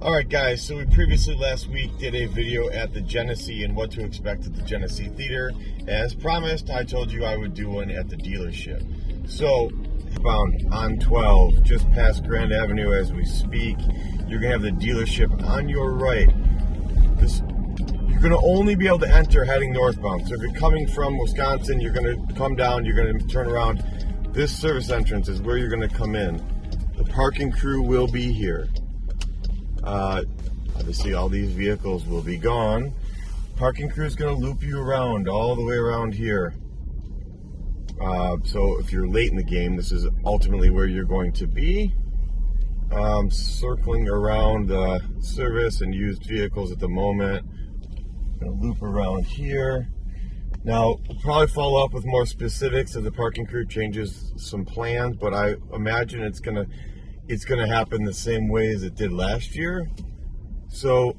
Alright guys, so we previously last week did a video at the Genesee and what to expect at the Genesee Theater. As promised, I told you I would do one at the dealership. So, bound on 12, just past Grand Avenue as we speak, you're going to have the dealership on your right. You're going to only be able to enter heading northbound. So if you're coming from Wisconsin, you're going to come down, you're going to turn around. This service entrance is where you're going to come in. The parking crew will be here. Obviously all these vehicles will be gone. Parking crew is going to loop you around all the way around here. So if you're late in the game, this is ultimately where you're going to be. Circling around the service and used vehicles at the moment. Going to loop around here. Now, we'll probably follow up with more specifics as the parking crew changes some plans, but I imagine it's gonna happen the same way as it did last year. So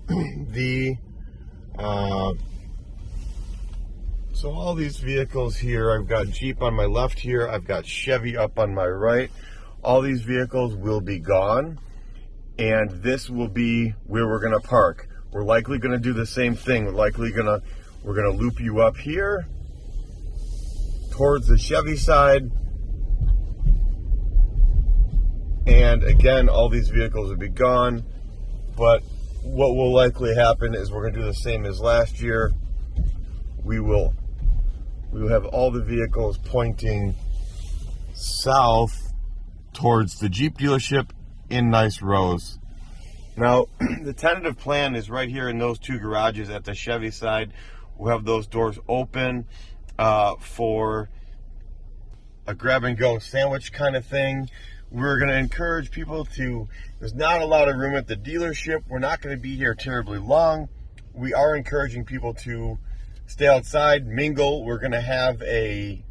so all these vehicles here, I've got Jeep on my left here, I've got Chevy up on my right. All these vehicles will be gone, and this will be where we're gonna park. We're likely gonna do the same thing. We're gonna loop you up here towards the Chevy side. And again, all these vehicles will be gone, but what will likely happen is we're going to do the same as last year. We will have all the vehicles pointing south towards the Jeep dealership in nice rows. Now, the tentative plan is right here in those two garages at the Chevy side. We'll have those doors open for a grab-and-go sandwich kind of thing. We're going to encourage people there's not a lot of room at the dealership. We're not going to be here terribly long. We are encouraging people to stay outside, mingle. We're going to have a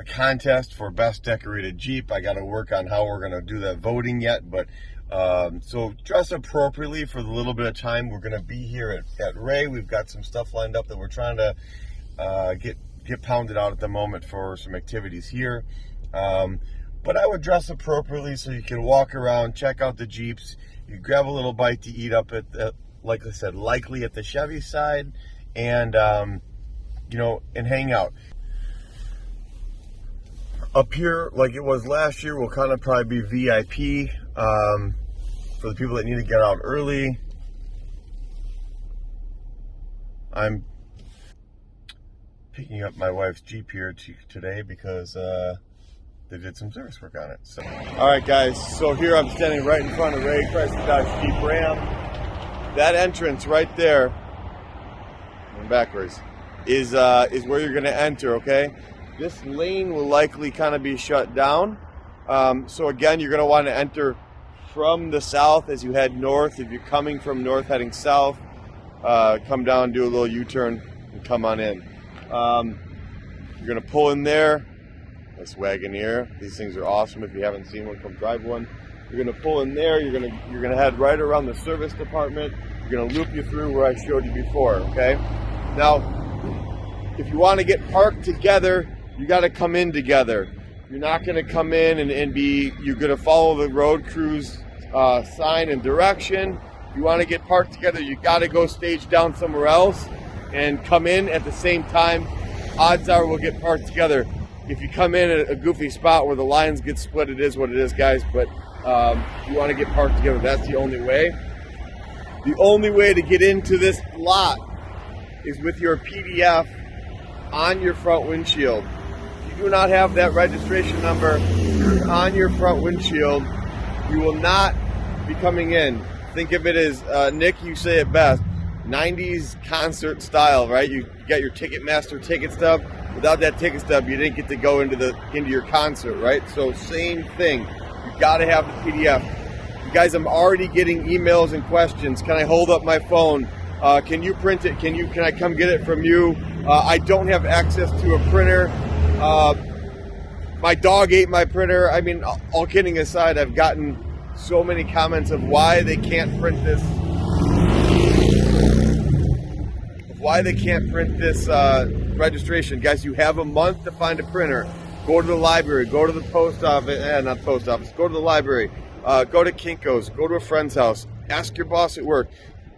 contest for best decorated Jeep. I got to work on how we're going to do that voting yet, but so dress appropriately for the little bit of time we're going to be here at Ray. We've got some stuff lined up that we're trying to get pounded out at the moment for some activities here. But I would dress appropriately so you can walk around, check out the Jeeps. You grab a little bite to eat up at, like I said, likely at the Chevy side, and and hang out. Up here, like it was last year, will kind of probably be VIP for the people that need to get out early. I'm picking up my wife's Jeep here today because they did some service work on it. So, all right, guys. So here I'm standing right in front of Ray Chrysler Dodge Jeep Ram. That entrance right there, going backwards, is where you're going to enter. Okay. This lane will likely kind of be shut down. So again, you're going to want to enter from the south as you head north. If you're coming from north heading south, come down, do a little U-turn, and come on in. You're going to pull in there. This Wagoneer. These things are awesome. If you haven't seen one, come drive one. You're going to pull in there. You're going to head right around the service department. You're going to loop you through where I showed you before. Okay. Now, if you want to get parked together, you got to come in together. You're not going to come in and you're going to follow the road crew's sign and direction. If you want to get parked together, you got to go stage down somewhere else and come in at the same time. Odds are we'll get parked together. If you come in at a goofy spot where the lines get split, it is what it is, guys. But if you want to get parked together, that's the only way. The only way to get into this lot is with your PDF on your front windshield. If you do not have that registration number on your front windshield, you will not be coming in. Think of it as, Nick, you say it best, 90s concert style, right? You got your Ticketmaster ticket stub. Without that ticket stub, you didn't get to go into your concert, right? So same thing. You got to have the PDF. You guys, I'm already getting emails and questions. Can I hold up my phone? Can you print it? Can I come get it from you? I don't have access to a printer. My dog ate my printer. I mean, all kidding aside, I've gotten so many comments of why they can't print this. Registration. Guys, you have a month to find a printer. Go to the library, go to the post office, not post office, go to the library. Go to Kinko's, go to a friend's house, ask your boss at work.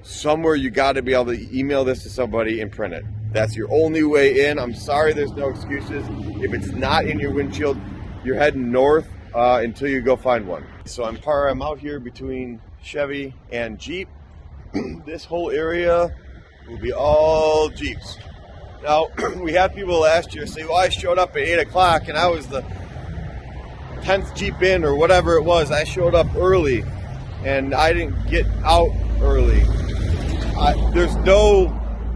Somewhere you got to be able to email this to somebody and print it. That's your only way in. I'm sorry, there's no excuses. If it's not in your windshield, you're heading north until you go find one. So I'm out here between Chevy and Jeep. This whole area will be all Jeeps. Now, we had people last year say, well, I showed up at 8 o'clock and I was the 10th Jeep in or whatever it was. I showed up early and I didn't get out early. There's no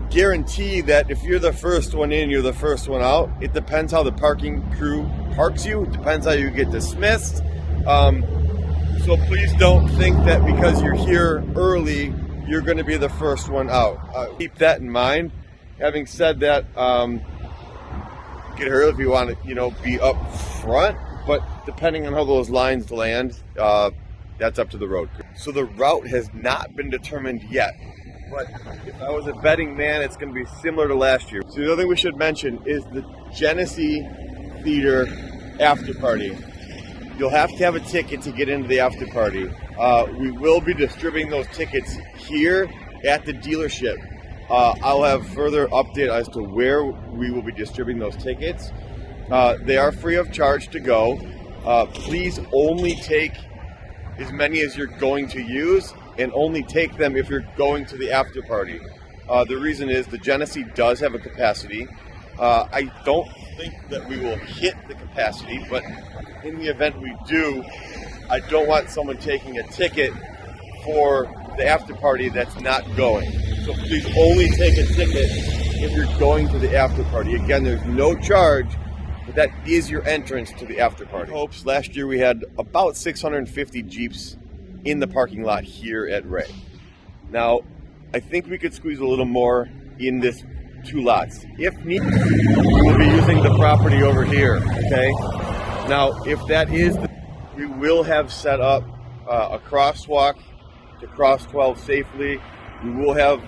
guarantee that if you're the first one in, you're the first one out. It depends how the parking crew parks you. It depends how you get dismissed. So please don't think that because you're here early, you're going to be the first one out. Keep that in mind. Having said that, get early if you want to, be up front. But depending on how those lines land, that's up to the road crew. So the route has not been determined yet. But if I was a betting man, it's going to be similar to last year. So the other thing we should mention is the Genesee Theater after party. You'll have to have a ticket to get into the after party. We will be distributing those tickets here at the dealership. I'll have further update as to where we will be distributing those tickets. They are free of charge to go. Please only take as many as you're going to use, and only take them if you're going to the after party. The reason is the Genesee does have a capacity. I don't think that we will hit the capacity, but in the event we do, I don't want someone taking a ticket for the after party that's not going. So please only take a ticket if you're going to the after party. Again, there's no charge, but that is your entrance to the after party. Hopes, last year we had about 650 Jeeps in the parking lot here at Ray. Now, I think we could squeeze a little more in this 2 lots. If needed, we'll be using the property over here, okay? Now, if that is, we will have set up a crosswalk to cross 12 safely. We will have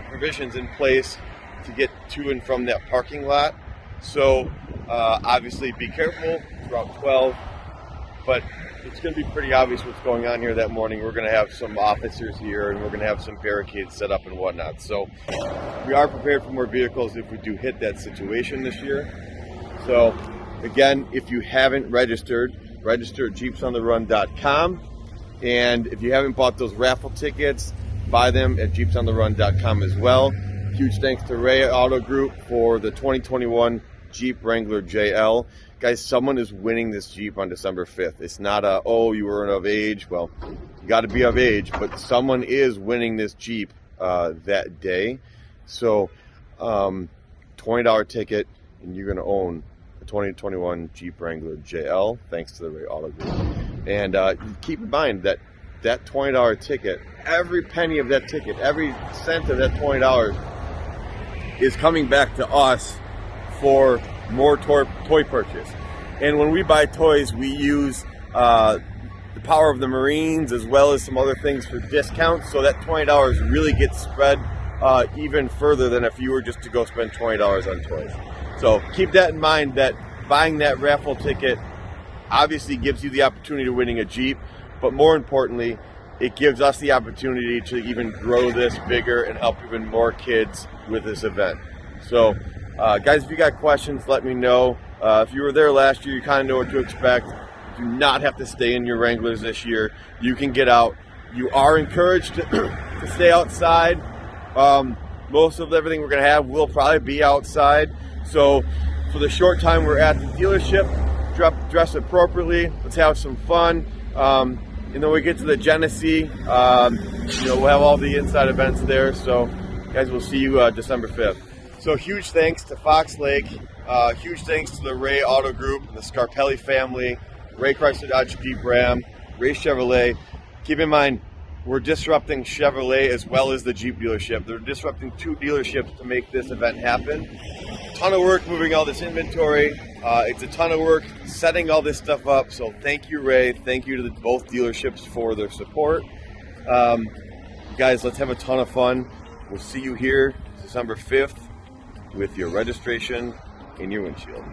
provisions in place to get to and from that parking lot. So, obviously be careful throughout 12, but it's going to be pretty obvious what's going on here that morning. We're going to have some officers here, and we're going to have some barricades set up and whatnot. So we are prepared for more vehicles if we do hit that situation this year. So again, if you haven't register at jeepsontherun.com. And if you haven't bought those raffle tickets, buy them at jeepsontherun.com as well. Huge thanks to Ray Auto Group for the 2021 Jeep Wrangler JL. Guys, someone is winning this Jeep on December 5th. It's not you weren't of age. Well, you got to be of age, but someone is winning this Jeep that day. So, $20 ticket, and you're going to own a 2021 Jeep Wrangler JL, thanks to the Ray Auto Group. And keep in mind that $20 ticket, every penny of that ticket, every cent of that $20 is coming back to us for more toy purchase. And when we buy toys, we use the power of the Marines as well as some other things for discounts, so that $20 really gets spread even further than if you were just to go spend $20 on toys. So keep that in mind, that buying that raffle ticket obviously gives you the opportunity of winning a Jeep, but more importantly, it gives us the opportunity to even grow this bigger and help even more kids with this event. So guys, if you got questions, let me know. If you were there last year, you kind of know what to expect. Do not have to stay in your Wranglers this year. You can get out. You are encouraged to stay outside. Most of everything we're going to have will probably be outside. So for the short time we're at the dealership, dress appropriately. Let's have some fun. And then we get to the Genesee. We'll have all the inside events there. So guys, we'll see you December 5th. So huge thanks to Fox Lake, huge thanks to the Ray Auto Group, the Scarpelli family, Ray Chrysler Dodge Jeep Ram, Ray Chevrolet. Keep in mind, we're disrupting Chevrolet as well as the Jeep dealership. They're disrupting 2 dealerships to make this event happen. Ton of work moving all this inventory. It's a ton of work setting all this stuff up. So thank you, Ray. Thank you to both dealerships for their support. Guys, let's have a ton of fun. We'll see you here December 5th with your registration in your windshield.